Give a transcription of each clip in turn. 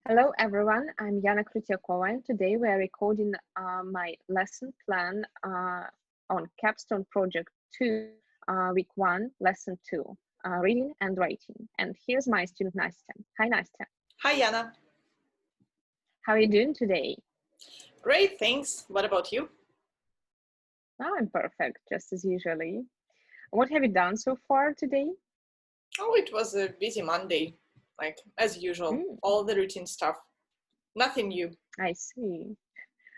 Hello everyone, I'm Yana Krytyakova and today we are recording my lesson plan on Capstone Project 2, Week 1, Lesson 2, Reading and Writing. And here's my student Nastya. Hi Nastya. Hi Yana. How are you doing today? Great, thanks. What about you? Oh, I'm perfect, just as usually. What have you done so far today? Oh, it was a busy Monday, like as usual, all the routine stuff. Nothing new. I see.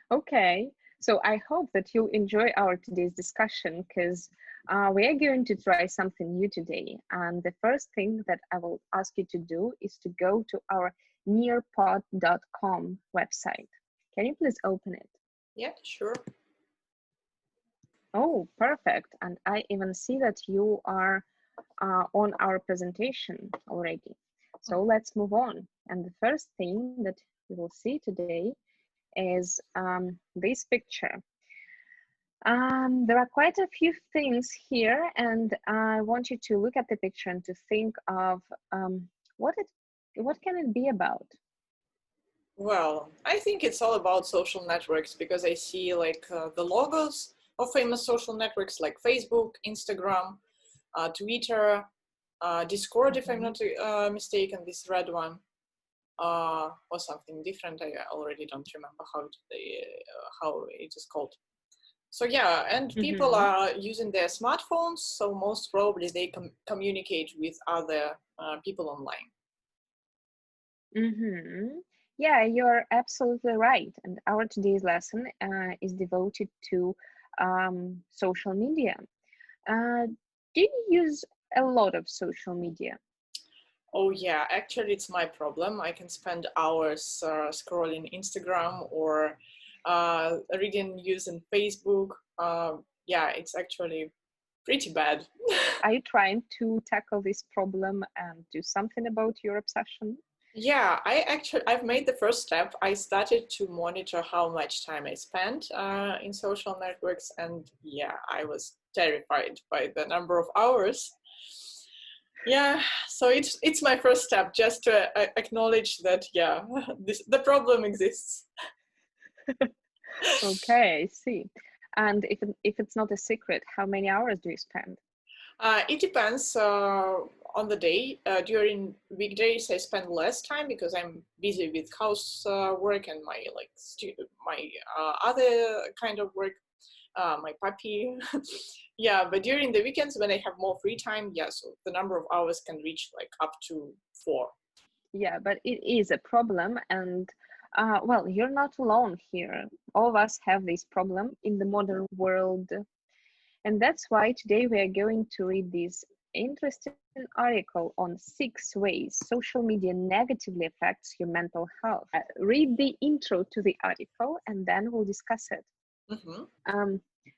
Okay, so I hope that you enjoy our today's discussion because we are going to try something new today. And the first thing that I will ask you to do is to go to our nearpod.com website. Can you please open it? Yeah, sure. Oh, perfect. And I even see that you are on our presentation already. So let's move on. And the first thing that you will see today is this picture. There are quite a few things here, and I want you to look at the picture and to think of what can it be about? Well, I think it's all about social networks because I see like the logos of famous social networks like Facebook, Instagram, Twitter, Discord, if I'm not mistaken, this red one, or something different. I already don't remember how it is called. So yeah, and people are using their smartphones, so most probably they communicate with other people online. Yeah, you're absolutely right. And our today's lesson is devoted to social media. Do you use a lot of social media? Oh yeah, actually it's my problem. I can spend hours scrolling Instagram or reading news on Facebook. Yeah, it's actually pretty bad. Are you trying to tackle this problem and do something about your obsession? Yeah, I've made the first step. I started to monitor how much time I spent in social networks, and yeah, I was terrified by the number of hours. Yeah, so it's my first step, just to acknowledge that yeah, the problem exists. Okay, I see. And if it's not a secret, how many hours do you spend? It depends on the day. During weekdays, I spend less time because I'm busy with house work and my my other kind of work, my puppy. Yeah, but during the weekends when I have more free time, yeah, so the number of hours can reach like up to 4. Yeah, but it is a problem, and well, you're not alone here. All of us have this problem in the modern world. And that's why today we are going to read this interesting article on 6 ways social media negatively affects your mental health. Read the intro to the article and then we'll discuss it.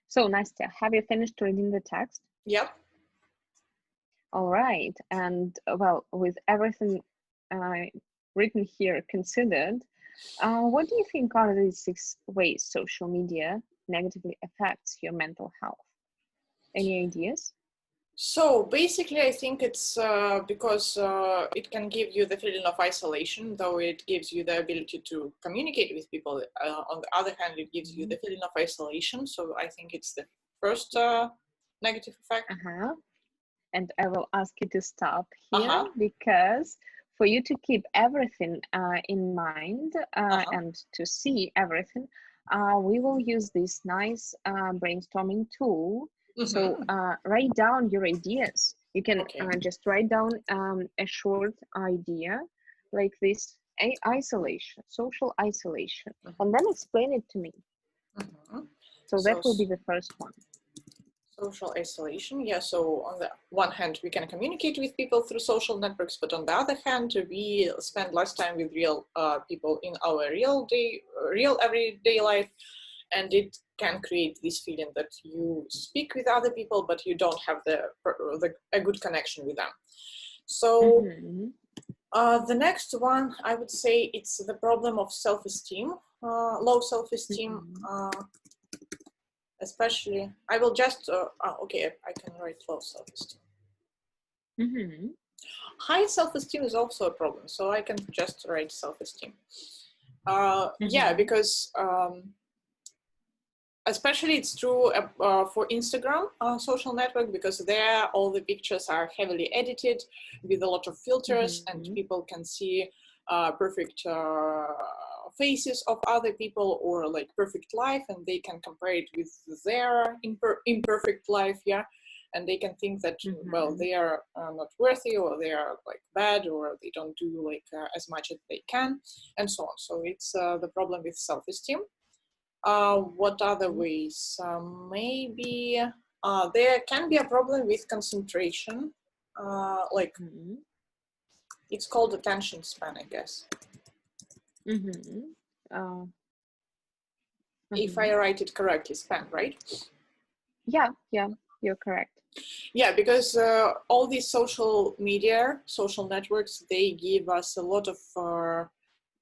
So, Nastya, have you finished reading the text? Yep. All right. And well, with everything written here considered, what do you think are the 6 ways social media negatively affects your mental health? Any ideas? So basically, I think it's because it can give you the feeling of isolation, though it gives you the ability to communicate with people. On the other hand, it gives you the feeling of isolation. So I think it's the first negative effect. And I will ask you to stop here because for you to keep everything in mind and to see everything, we will use this nice brainstorming tool. So write down your ideas. You can just write down a short idea like this, isolation, social isolation, and then explain it to me. So that will be the first one. Social isolation, yeah. So on the one hand, we can communicate with people through social networks, but on the other hand, we spend less time with real people in our real everyday life, and it can create this feeling that you speak with other people, but you don't have a good connection with them. So the next one, I would say, it's the problem of self-esteem, low self-esteem. Especially, I will just, okay, I can write low self-esteem. High self-esteem is also a problem, so I can just write self-esteem. Yeah, because especially it's true for Instagram social network, because there all the pictures are heavily edited with a lot of filters, and people can see perfect faces of other people, or like perfect life, and they can compare it with their imperfect life, yeah, and they can think that well, they are not worthy, or they are like bad, or they don't do like as much as they can, and so on. So it's the problem with self-esteem. What other ways? Maybe there can be a problem with concentration. Like it's called attention span, I guess. If I write it correctly, span, right? Yeah, you're correct. Yeah, because all these social media, social networks, they give us a lot of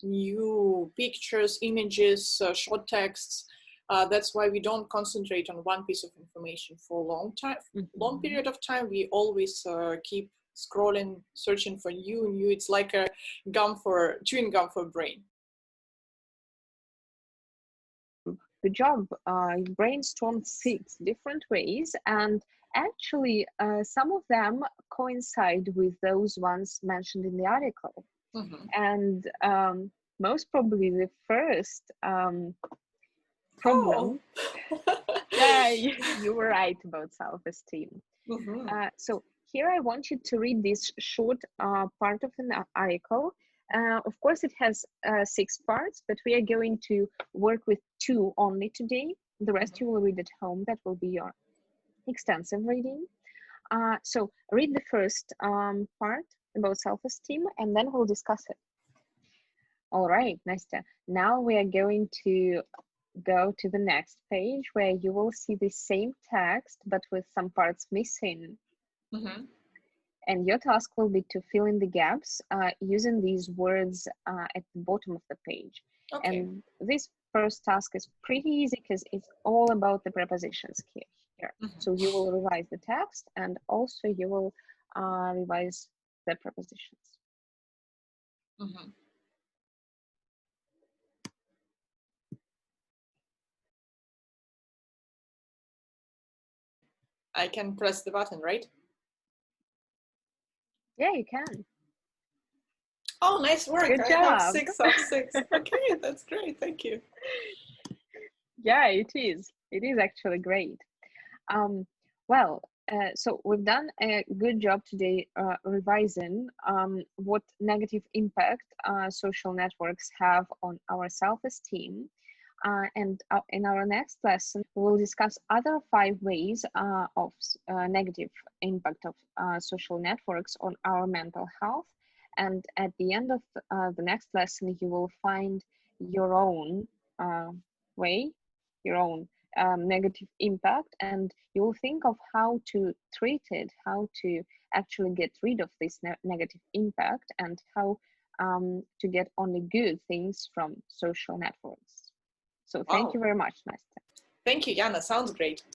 new pictures, images, short texts. That's why we don't concentrate on one piece of information for a long time, long period of time. We always keep scrolling, searching for new. It's like a chewing gum for brain. Good job. You brainstormed 6 different ways, and actually some of them coincide with those ones mentioned in the article. And most probably the first problem, yeah, you were right about self-esteem. So here I want you to read this short part of an article. Of course, it has 6 parts, but we are going to work with 2 only today. The rest you will read at home. That will be your extensive reading. So read the first part about self-esteem, and then we'll discuss it. All right, Nastya. Now we are going to go to the next page, where you will see the same text, but with some parts missing. And your task will be to fill in the gaps using these words at the bottom of the page. And this first task is pretty easy because it's all about the prepositions here. So you will revise the text, and also you will revise the prepositions. I can press the button, right? Yeah, you can. Oh, nice work. Good job. I have 6 of 6. Okay, that's great. Thank you. Yeah, it is. It is actually great. So we've done a good job today revising what negative impact social networks have on our self-esteem. And in our next lesson, we'll discuss other 5 ways of negative impact of social networks on our mental health. And at the end of the next lesson, you will find your own way, your own negative impact, and you will think of how to treat it, how to actually get rid of this negative impact, and how to get only good things from social networks. So thank you very much, Nastya. Thank you, Jana. Sounds great.